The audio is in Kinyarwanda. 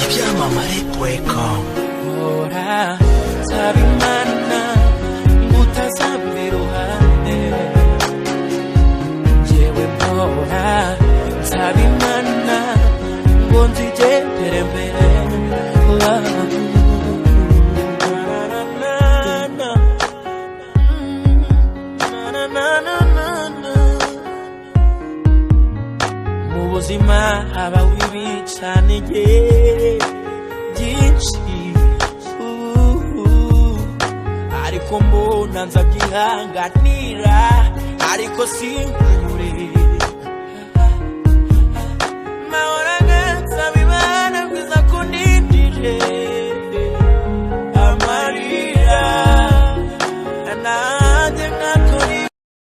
ibyamamare.com ora sabimana mutazabiruhande jewe mpora sabimana ngo nzigendere mbere mu buzima haba wibicane byinshi ariko mbona nzabyihanganira ariko sinkure